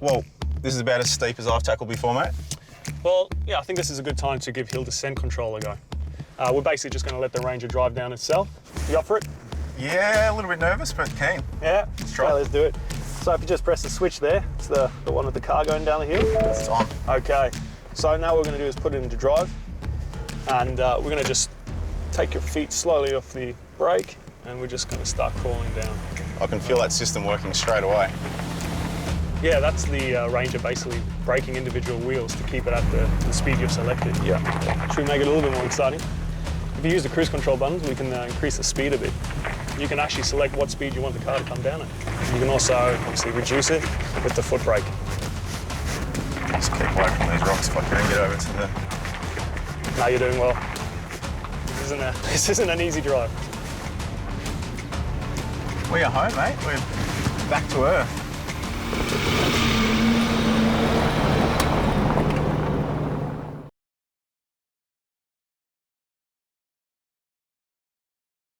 Well, this is about as steep as I've tackled before, mate. Well, yeah, I think this is a good time to give hill descent control a go. We're basically just going to let the Ranger drive down itself. You up for it? Yeah, a little bit nervous, but keen. Yeah? Let's try. Okay, let's do it. So if you just press the switch there, it's the one with the car going down the hill. It's on. Okay, so now what we're going to do is put it into drive, and we're going to just take your feet slowly off the brake, and we're just going to start crawling down. I can feel that system working straight away. Yeah, that's the Ranger basically braking individual wheels to keep it at the speed you've selected. Yeah. Should we make it a little bit more exciting? If you use the cruise control buttons, we can increase the speed a bit. You can actually select what speed you want the car to come down at. You can also obviously reduce it with the foot brake. Just keep away from these rocks if I can get over to the... Now you're doing well. This isn't an easy drive. We are home, mate. We're back to earth.